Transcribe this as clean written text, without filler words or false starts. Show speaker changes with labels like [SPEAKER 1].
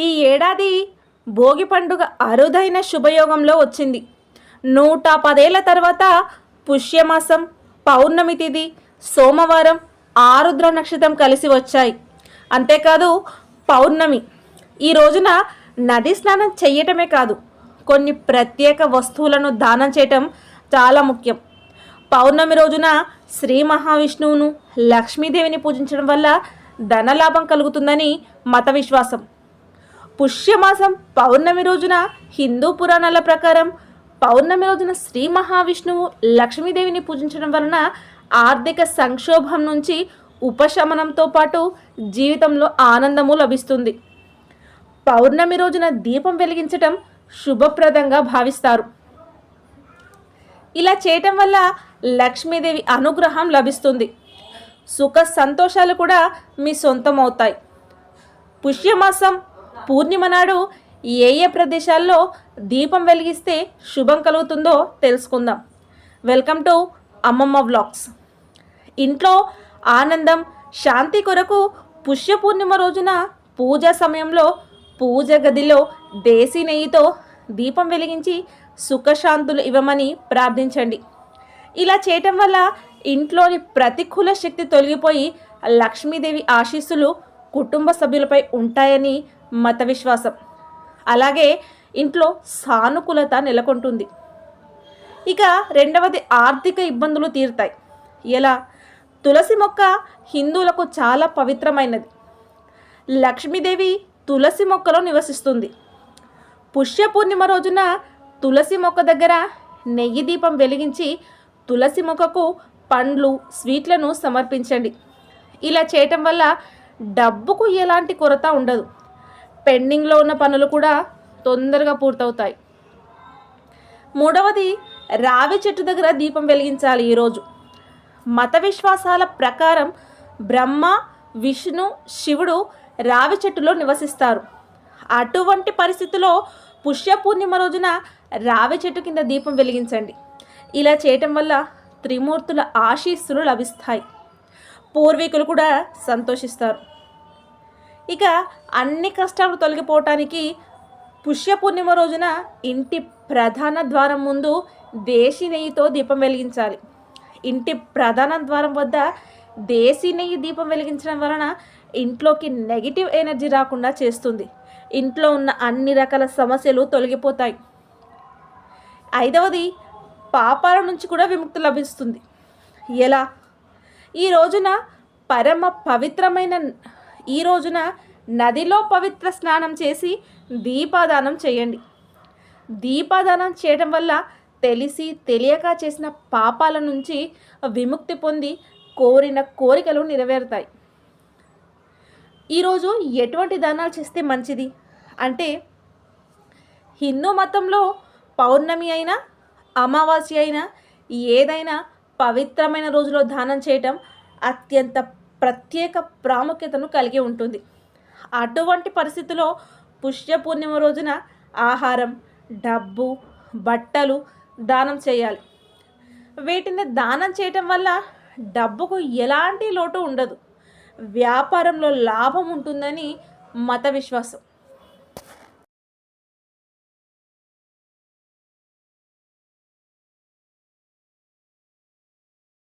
[SPEAKER 1] ఈ ఏడాది భోగి పండుగ అరుదైన శుభయోగంలో వచ్చింది. 110 తర్వాత పుష్యమాసం, పౌర్ణమి తిథి, సోమవారం, ఆరుద్ర నక్షత్రం కలిసి వచ్చాయి. అంతేకాదు పౌర్ణమి ఈ రోజున నది స్నానం చెయ్యటమే కాదు, కొన్ని ప్రత్యేక వస్తువులను దానం చేయటం చాలా ముఖ్యం. పౌర్ణమి రోజున శ్రీ మహావిష్ణువును, లక్ష్మీదేవిని పూజించడం వల్ల ధనలాభం కలుగుతుందని మత విశ్వాసం. పుష్యమాసం పౌర్ణమి రోజున హిందూ పురాణాల ప్రకారం పౌర్ణమి రోజున శ్రీ మహావిష్ణువు, లక్ష్మీదేవిని పూజించడం వలన ఆర్థిక సంక్షోభం నుంచి ఉపశమనంతో పాటు జీవితంలో ఆనందము లభిస్తుంది. పౌర్ణమి రోజున దీపం వెలిగించటం శుభప్రదంగా భావిస్తారు. ఇలా చేయటం వల్ల లక్ష్మీదేవి అనుగ్రహం లభిస్తుంది. సుఖ సంతోషాలు కూడా మీ సొంతం అవుతాయి. పుష్యమాసం పూర్ణిమ నాడు ఏ ఏ ప్రదేశాల్లో దీపం వెలిగిస్తే శుభం కలుగుతుందో తెలుసుకుందాం. వెల్కమ్ టు అమ్మమ్మ వ్లాగ్స్. ఇంట్లో ఆనందం, శాంతి కొరకు పుష్య పూర్ణిమ రోజున పూజా సమయంలో పూజ గదిలో దేశీ నెయ్యితో దీపం వెలిగించి సుఖశాంతులు ఇవ్వమని ప్రార్థించండి. ఇలా చేయటం వల్ల ఇంట్లోని ప్రతికూల శక్తి తొలగిపోయి లక్ష్మీదేవి ఆశీస్సులు కుటుంబ సభ్యులపై ఉంటాయని మత విశ్వాసం. అలాగే ఇంట్లో సానుకూలత నెలకొంటుంది. ఇక రెండవది, ఆర్థిక ఇబ్బందులు తీరుతాయి. ఎలా? తులసి మొక్క హిందువులకు చాలా పవిత్రమైనది. లక్ష్మీదేవి తులసి మొక్కలో నివసిస్తుంది. పుష్య పూర్ణిమ రోజున తులసి మొక్క దగ్గర నెయ్యి దీపం వెలిగించి తులసి మొక్కకు పండ్లు, స్వీట్లను సమర్పించండి. ఇలా చేయటం వల్ల డబ్బుకు ఎలాంటి కొరత ఉండదు. పెండింగ్లో ఉన్న పనులు కూడా తొందరగా పూర్తవుతాయి. మూడవది, రావి చెట్టు దగ్గర దీపం వెలిగించాలి. ఈరోజు మత విశ్వాసాల ప్రకారం బ్రహ్మ, విష్ణు, శివుడు రావి చెట్టులో నివసిస్తారు. అటువంటి పరిస్థితిలో పుష్య పూర్ణిమ రోజున రావి చెట్టు కింద దీపం వెలిగించండి. ఇలా చేయటం వల్ల త్రిమూర్తుల ఆశీస్సులు లభిస్తాయి. పూర్వీకులు కూడా సంతోషిస్తారు. ఇక అన్ని కష్టాలు తొలగిపోవటానికి పుష్య పూర్ణిమ రోజున ఇంటి ప్రధాన ద్వారం ముందు దేశీ నెయ్యితో దీపం వెలిగించాలి. ఇంటి ప్రధాన ద్వారం వద్ద దేశీ నెయ్యి దీపం వెలిగించడం వలన ఇంట్లోకి నెగిటివ్ ఎనర్జీ రాకుండా చేస్తుంది. ఇంట్లో ఉన్న అన్ని రకాల సమస్యలు తొలగిపోతాయి. ఐదవది, పాపాల నుంచి కూడా విముక్తి లభిస్తుంది. ఎలా? ఈ రోజున నదిలో పవిత్ర స్నానం చేసి దీపాదానం చేయండి. దీపాదానం చేయడం వల్ల తెలిసి తెలియక చేసిన పాపాల నుంచి విముక్తి పొంది కోరిన కోరికలు నెరవేరుతాయి. ఈరోజు ఎటువంటి దానాలు చేస్తే మంచిది అంటే, హిందూ మతంలో పౌర్ణమి అయినా అమావాస్య అయినా ఏదైనా పవిత్రమైన రోజులో దానం చేయటం అత్యంత ప్రత్యేక ప్రాముఖ్యతను కలిగి ఉంటుంది. అటువంటి పరిస్థితిలో పుష్య పూర్ణిమ రోజున ఆహారం, డబ్బు, బట్టలు దానం చేయాలి. వీటిని దానం చేయటం వల్ల డబ్బుకు ఎలాంటి లోటు ఉండదు. వ్యాపారంలో లాభం ఉంటుందని మత విశ్వాసం.